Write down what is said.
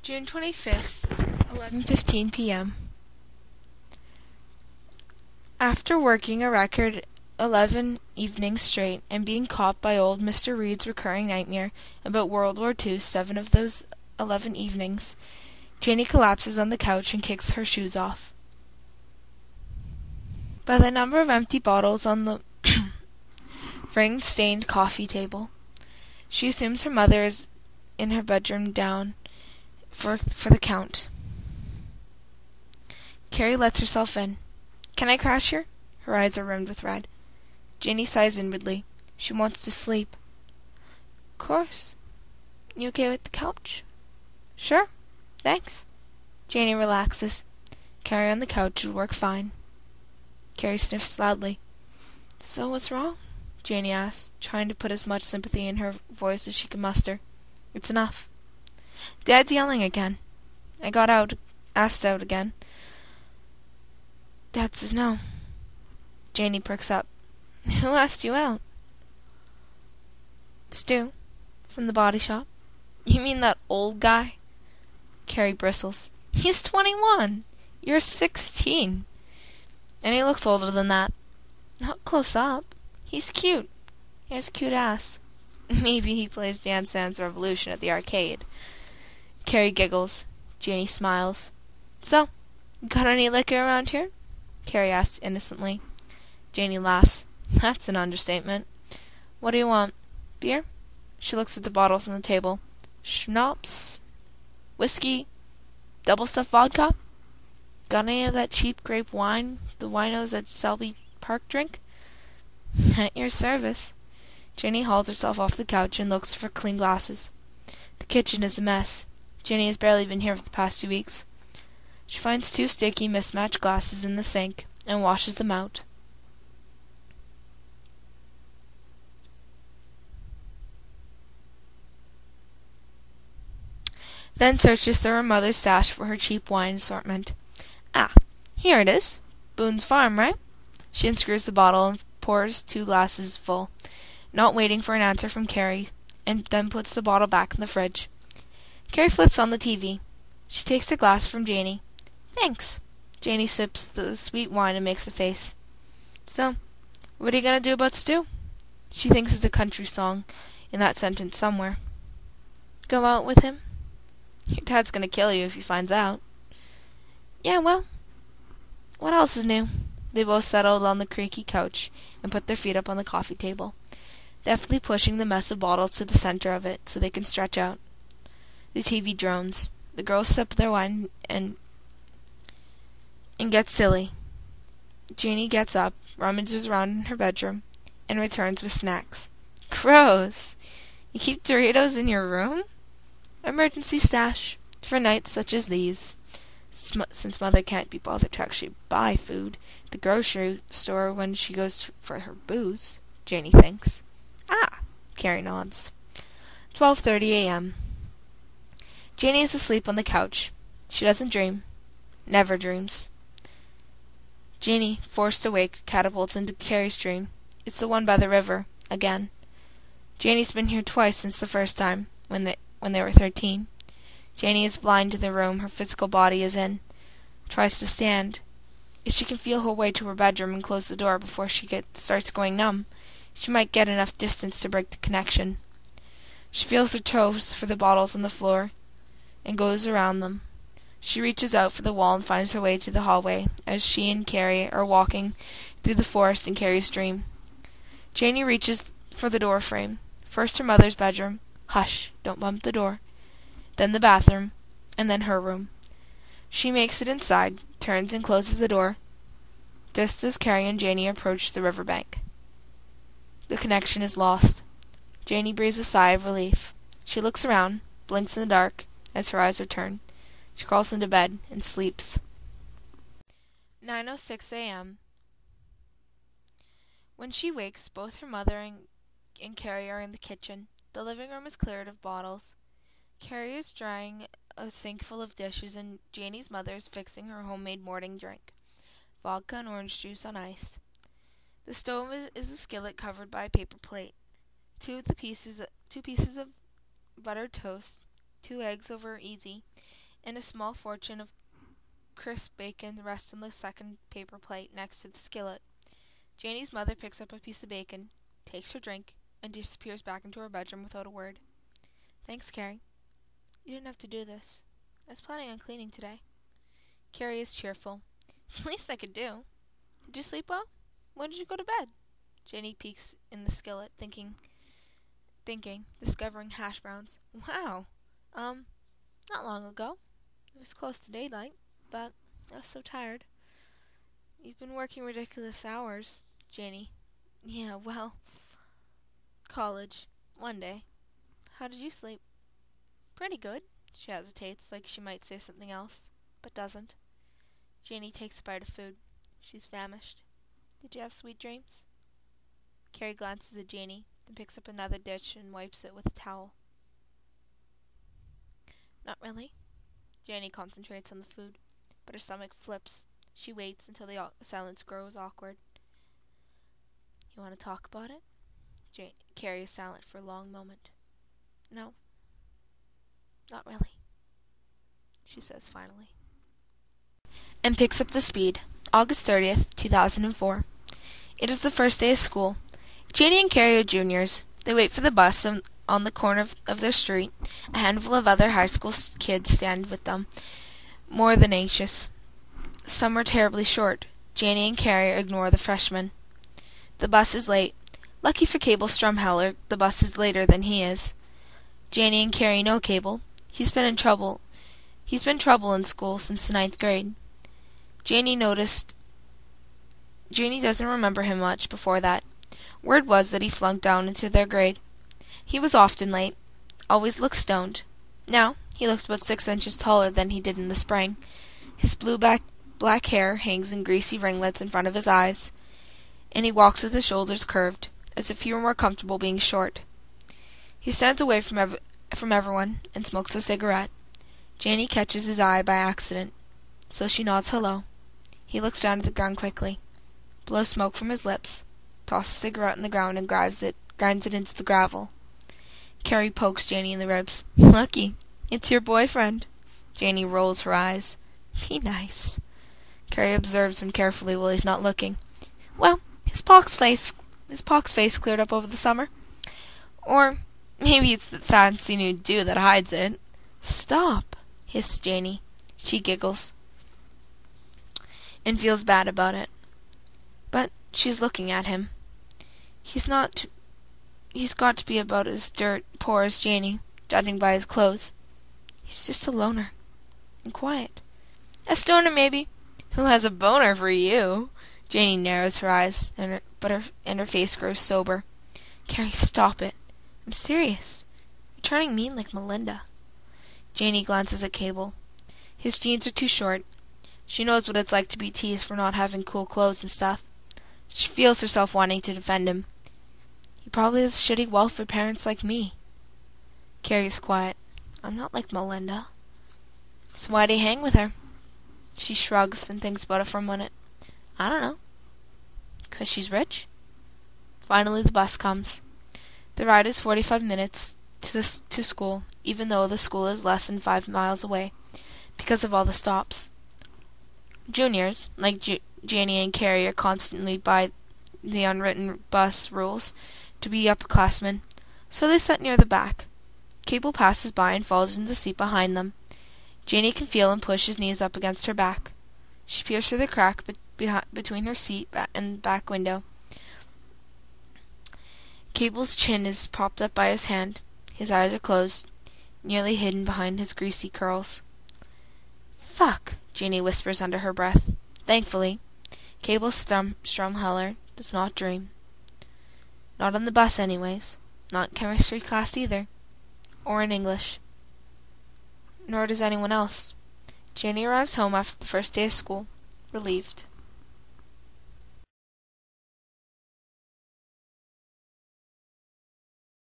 June 25th, 11:15 p.m. After working a record 11 evenings straight and being caught by old Mr. Reed's recurring nightmare about World War II 7 of those 11 evenings, Janie collapses on the couch and kicks her shoes off. By the number of empty bottles on the rain-stained coffee table, she assumes her mother is in her bedroom down for the count. Carrie lets herself in. "Can I crash here?" Her eyes are rimmed with red. Janie sighs inwardly. She wants to sleep. "Course. You okay with the couch?" "Sure. Thanks." Janie relaxes. Carrie on the couch would work fine. Carrie sniffs loudly. "So what's wrong?" Janie asks, trying to put as much sympathy in her voice as she can muster. "It's enough. Dad's yelling again. I got asked out again. Dad says no." Janie perks up. "Who asked you out?" "Stu, from the body shop." "You mean that old guy?" Carrie bristles. "He's 21. You're 16. And he looks older than that." "Not close up. He's cute. He has a cute ass." "Maybe he plays Dance Dance Revolution at the arcade." Carrie giggles. Janie smiles. "So, got any liquor around here?" Carrie asks innocently. Janie laughs. "That's an understatement. What do you want? Beer?" She looks at the bottles on the table. "Schnapps? Whiskey? Double-stuffed vodka? Got any of that cheap grape wine the winos at Selby Park drink?" "At your service." Janie hauls herself off the couch and looks for clean glasses. The kitchen is a mess. Janie has barely been here for the past 2 weeks. She finds 2 sticky, mismatched glasses in the sink and washes them out. Then searches through her mother's stash for her cheap wine assortment. "Ah, here it is. Boone's Farm, right?" She unscrews the bottle and pours 2 glasses full, not waiting for an answer from Carrie, and then puts the bottle back in the fridge. Carrie flips on the TV. She takes a glass from Janie. "Thanks." Janie sips the sweet wine and makes a face. "So, what are you going to do about Stu?" She thinks it's a country song in that sentence somewhere. "Go out with him?" "Your dad's going to kill you if he finds out." "Yeah, well, what else is new?" They both settled on the creaky couch and put their feet up on the coffee table, deftly pushing the mess of bottles to the center of it so they can stretch out. The TV drones. The girls sip their wine and get silly. Janie gets up, rummages around in her bedroom, and returns with snacks. "Gross! You keep Doritos in your room?" "Emergency stash, for nights such as these. Since Mother can't be bothered to actually buy food at the grocery store when she goes for her booze," Janie thinks. "Ah," Carrie nods. 12:30 a.m. Janie is asleep on the couch. She doesn't dream. Never dreams. Janie, forced awake, catapults into Carrie's dream. It's the one by the river, again. Janie's been here twice since the first time, when they were 13. Janie is blind to the room her physical body is in. Tries to stand. If she can feel her way to her bedroom and close the door before she starts going numb, she might get enough distance to break the connection. She feels her toes for the bottles on the floor and goes around them. She reaches out for the wall and finds her way to the hallway as she and Carrie are walking through the forest in Carrie's dream. Janie reaches for the door frame. First her mother's bedroom. Hush, don't bump the door. Then the bathroom, and then her room. She makes it inside, turns and closes the door, just as Carrie and Janie approach the riverbank. The connection is lost. Janie breathes a sigh of relief. She looks around, blinks in the dark as her eyes return. She crawls into bed and sleeps. 9:06 a.m. When she wakes, both her mother and Carrie are in the kitchen. The living room is cleared of bottles. Carrie is drying a sink full of dishes, and Janie's mother is fixing her homemade morning drink, vodka and orange juice on ice. The stove is a skillet covered by a paper plate. Two pieces of buttered toast, 2 eggs over easy, and a small fortune of crisp bacon rests on the second paper plate next to the skillet. Janie's mother picks up a piece of bacon, takes her drink, and disappears back into her bedroom without a word. Thanks, Carrie. You didn't have to do this. I was planning on cleaning today. Carrie is cheerful. It's the least I could do. Did you sleep well? When did you go to bed? Janie peeks in the skillet, thinking, discovering hash browns. Wow. Not long ago. It was close to daylight, but I was so tired. You've been working ridiculous hours, Janie. Yeah, well, college. One day. How did you sleep? Pretty good. She hesitates, like she might say something else, but doesn't. Janie takes a bite of food. She's famished. Did you have sweet dreams? Carrie glances at Janie, then picks up another dish and wipes it with a towel. Not really. Janie concentrates on the food, but her stomach flips. She waits until the silence grows awkward. You want to talk about it? Carrie is silent for a long moment. No. Not really, she says finally. And picks up the speed. August 30th, 2004. It is the first day of school. Janie and Carrie are juniors. They wait for the bus on the corner of their street. A handful of other high school kids stand with them, more than anxious. Some are terribly short. Janie and Carrie ignore the freshmen. The bus is late. Lucky for Cable Strumheller, the bus is later than he is. Janie and Carrie know Cable. He's been trouble in school since the 9th grade. Janie doesn't remember him much before that. Word was that he flunked down into their grade. He was often late, always looked stoned. Now, he looked about 6 inches taller than he did in the spring. His black hair hangs in greasy ringlets in front of his eyes, and he walks with his shoulders curved, as if he were more comfortable being short. He stands away from everyone and smokes a cigarette. Janie catches his eye by accident, so she nods hello. He looks down at the ground quickly, blows smoke from his lips, tosses a cigarette on the ground and grinds it into the gravel. Carrie pokes Janie in the ribs. Lucky, it's your boyfriend. Janie rolls her eyes. Be nice. Carrie observes him carefully while he's not looking. Well, his pox face cleared up over the summer. Or maybe it's the fancy new do that hides it. Stop, hisses Janie. She giggles and feels bad about it. But she's looking at him. He's got to be about as dirt poor as Janie, judging by his clothes. He's just a loner. And quiet. A stoner, maybe. Who has a boner for you? Janie narrows her eyes, and her face grows sober. Carrie, stop it. I'm serious. You're turning mean like Melinda. Janie glances at Cable. His jeans are too short. She knows what it's like to be teased for not having cool clothes and stuff. She feels herself wanting to defend him. He probably has shitty welfare parents like me. Carrie's quiet. I'm not like Melinda. So why do you hang with her? She shrugs and thinks about it for a minute. I don't know. 'Cause she's rich? Finally the bus comes. The ride is 45 minutes to school, even though the school is less than 5 miles away, because of all the stops. Juniors, like Janie and Carrie, are constantly by the unwritten bus rules to be upperclassmen, so they sit near the back. Cable passes by and falls into the seat behind them. Janie can feel him push his knees up against her back. She peers through the crack between her seat and back window. Cable's chin is propped up by his hand. His eyes are closed, nearly hidden behind his greasy curls. Fuck, Janie whispers under her breath. Thankfully, Cable Strumheller does not dream. Not on the bus anyways. Not in chemistry class either. Or in English. Nor does anyone else. Janie arrives home after the first day of school, relieved.